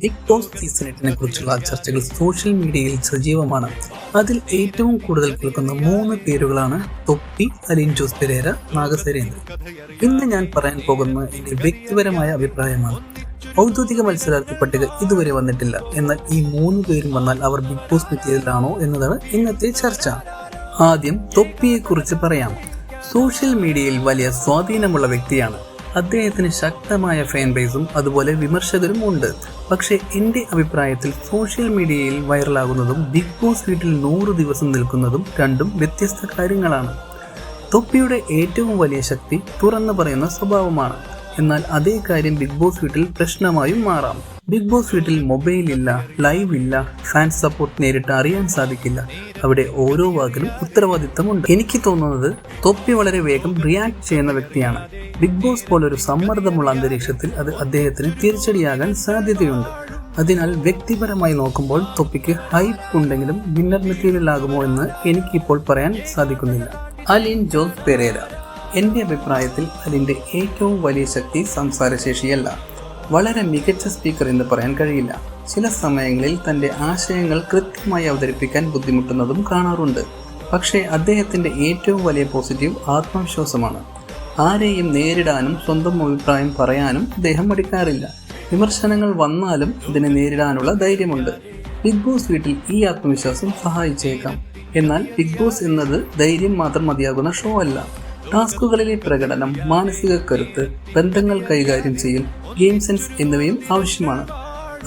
Big boss season 8 കുറിച്ചുള്ള ചർച്ചകൾ social മീഡിയയിൽ സജീവമാണ്. അതിൽ ഏറ്റവും കൂടുതൽ കേൾക്കുന്ന 3 പേരുകളാണ് തൊപ്പി, അലിൻ ജോസ് പെരേര, നാഗസുരേന്ദ്രൻ. ഇന്ന് ഞാൻ പറയാൻ പോകുന്നത് എൻ്റെ വ്യക്തിപരമായ അഭിപ്രായമാണ്. ഔദ്യോഗിക മത്സരാർത്ഥി പട്ടിക ഇതുവരെ വന്നിട്ടില്ല. എന്നാൽ ഈ 3 പേരും വന്നാൽ അവർ ബിഗ് ബോസ് മെറ്റീരിയലാണോ എന്നതാണ് ഇന്നത്തെ ചർച്ച. ആദ്യം തൊപ്പിയെ കുറിച്ച് പറയാം. സോഷ്യൽ മീഡിയയിൽ വലിയ സ്വാധീനമുള്ള വ്യക്തിയാണ്. അദ്ദേഹത്തിന് ശക്തമായ ഫാൻ ബേസും അതുപോലെ വിമർശകരും ഉണ്ട്. പക്ഷേ എൻ്റെ അഭിപ്രായത്തിൽ സോഷ്യൽ മീഡിയയിൽ വൈറലാകുന്നതും ബിഗ് ബോസ് വീട്ടിൽ 100 ദിവസം നിൽക്കുന്നതും രണ്ടും വ്യത്യസ്ത കാര്യങ്ങളാണ്. തൊപ്പിയുടെ ഏറ്റവും വലിയ ശക്തി തുറന്നു പറയുന്ന സ്വഭാവമാണ്. എന്നാൽ അതേ കാര്യം ബിഗ് ബോസ് വീട്ടിൽ പ്രശ്നമായും മാറാം. ബിഗ് ബോസ് വീട്ടിൽ മൊബൈൽ ഇല്ല, ലൈവ് ഇല്ല, ഫാൻ സപ്പോർട്ട് നേരിട്ട് അറിയാൻ സാധിക്കില്ല. അവിടെ ഓരോ വാക്കിനും ഉത്തരവാദിത്തമുണ്ട്. എനിക്ക് തോന്നുന്നത് തൊപ്പി വളരെ വേഗം റിയാക്ട് ചെയ്യുന്ന വ്യക്തിയാണ്. ബിഗ് ബോസ് പോലൊരു സമ്മർദ്ദമുള്ള അന്തരീക്ഷത്തിൽ അത് അദ്ദേഹത്തിന് തിരിച്ചടിയാകാൻ സാധ്യതയുണ്ട്. അതിനാൽ വ്യക്തിപരമായി നോക്കുമ്പോൾ തൊപ്പിക്ക് ഹൈപ്പ് ഉണ്ടെങ്കിലും വിന്നർ മെറ്റീരിയൽ ആകുമോ എന്ന് എനിക്കിപ്പോൾ പറയാൻ സാധിക്കുന്നില്ല. അലിൻ ജോസ് പെരേര. എൻ്റെ അഭിപ്രായത്തിൽ അതിൻ്റെ ഏറ്റവും വലിയ ശക്തി സംസാരശേഷിയല്ല. വളരെ മികച്ച സ്പീക്കർ എന്ന് പറയാൻ കഴിയില്ല. ചില സമയങ്ങളിൽ തൻ്റെ ആശയങ്ങൾ കൃത്യമായി അവതരിപ്പിക്കാൻ ബുദ്ധിമുട്ടുന്നതും കാണാറുണ്ട്. പക്ഷേ അദ്ദേഹത്തിൻ്റെ ഏറ്റവും വലിയ പോസിറ്റീവ് ആത്മവിശ്വാസമാണ്. ആരെയും നേരിടാനും സ്വന്തം അഭിപ്രായം പറയാനും അദ്ദേഹം മടിക്കാറില്ല. വിമർശനങ്ങൾ വന്നാലും അതിനെ നേരിടാനുള്ള ധൈര്യമുണ്ട്. ബിഗ് ബോസ് വീട്ടിൽ ഈ ആത്മവിശ്വാസം സഹായിച്ചേക്കാം. എന്നാൽ ബിഗ് ബോസ് എന്നത് ധൈര്യം മാത്രം മതിയാകുന്ന ഷോ അല്ല. ടാസ്കുകളിലെ പ്രകടനം, മാനസിക കരുത്ത്, ബന്ധങ്ങൾ കൈകാര്യം ചെയ്യൽ, ഗെയിം സെൻസ് എന്നിവയും ആവശ്യമാണ്.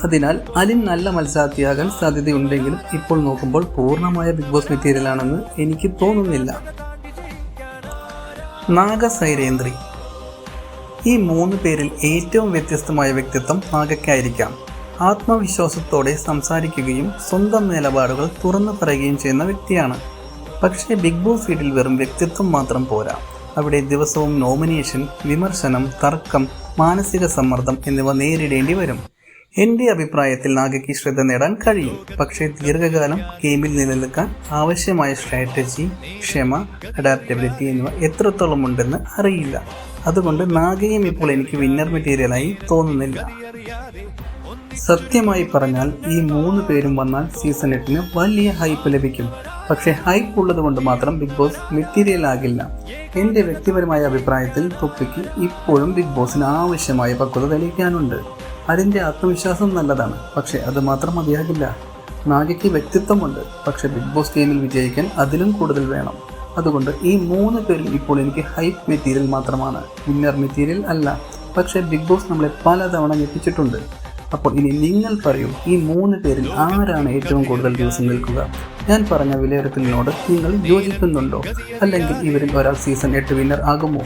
അതിനാൽ അലിൻ നല്ല മത്സരാർത്ഥിയാകാൻ സാധ്യതയുണ്ടെങ്കിലും ഇപ്പോൾ നോക്കുമ്പോൾ പൂർണ്ണമായ ബിഗ് ബോസ് മെറ്റീരിയലാണെന്ന് എനിക്ക് തോന്നുന്നില്ല. നാഗസുരേന്ദ്രൻ. ഈ 3 പേരിൽ ഏറ്റവും വ്യത്യസ്തമായ വ്യക്തിത്വം നാഗയ്ക്കായിരിക്കാം. ആത്മവിശ്വാസത്തോടെ സംസാരിക്കുകയും സ്വന്തം നിലപാടുകൾ തുറന്നു പറയുകയും ചെയ്യുന്ന വ്യക്തിയാണ്. പക്ഷേ ബിഗ് ബോസ് വീട്ടിൽ വെറും വ്യക്തിത്വം മാത്രം പോരാ. അവിടെ ദിവസവും നോമിനേഷൻ, വിമർശനം, തർക്കം, മാനസിക സമ്മർദ്ദം എന്നിവ നേരിടേണ്ടി വരും. എൻ്റെ അഭിപ്രായത്തിൽ നാഗയ്ക്ക് ശ്രദ്ധ നേടാൻ കഴിയും. പക്ഷേ ദീർഘകാലം ഗെയിമിൽ നിലനിൽക്കാൻ ആവശ്യമായ സ്ട്രാറ്റജി, ക്ഷമ, അഡാപ്റ്റബിലിറ്റി എന്നിവ എത്രത്തോളം ഉണ്ടെന്ന് അറിയില്ല. അതുകൊണ്ട് നാഗയും ഇപ്പോൾ എനിക്ക് വിന്നർ മെറ്റീരിയലായി തോന്നുന്നില്ല. സത്യമായി പറഞ്ഞാൽ ഈ 3 പേരും വന്നാൽ സീസൺ 8 വലിയ ഹൈപ്പ് ലഭിക്കും. പക്ഷേ ഹൈപ്പ് ഉള്ളത് കൊണ്ട് മാത്രം ബിഗ് ബോസ് മെറ്റീരിയൽ ആകില്ല. എൻ്റെ വ്യക്തിപരമായ അഭിപ്രായത്തിൽ തൊപ്പിക്ക് ഇപ്പോഴും ബിഗ് ബോസിന് ആവശ്യമായ പക്വത തെളിയിക്കാനുണ്ട്. അതിൻ്റെ ആത്മവിശ്വാസം നല്ലതാണ്, പക്ഷേ അത് മാത്രം മതിയാകില്ല. നാഗയ്ക്ക് വ്യക്തിത്വമുണ്ട്, പക്ഷേ ബിഗ് ബോസ് ഗെയിമിൽ വിജയിക്കാൻ അതിലും കൂടുതൽ വേണം. അതുകൊണ്ട് ഈ 3 പേരും ഇപ്പോൾ എനിക്ക് ഹൈപ്പ് മെറ്റീരിയൽ മാത്രമാണ്, വിന്നർ മെറ്റീരിയൽ അല്ല. പക്ഷേ ബിഗ് ബോസ് നമ്മളെ പലതവണ ഞെട്ടിച്ചിട്ടുണ്ട്. അപ്പോൾ ഇനി നിങ്ങൾ പറയൂ, ഈ 3 പേരിൽ ആരാണ് ഏറ്റവും കൂടുതൽ ദിവസം നിൽക്കുക? ഞാൻ പറഞ്ഞ വിലയിരുത്തലിനോട് നിങ്ങൾ യോജിക്കുന്നുണ്ടോ? അല്ലെങ്കിൽ ഇവരിൽ ഒരാൾ സീസൺ 8 വിന്നർ ആകുമോ?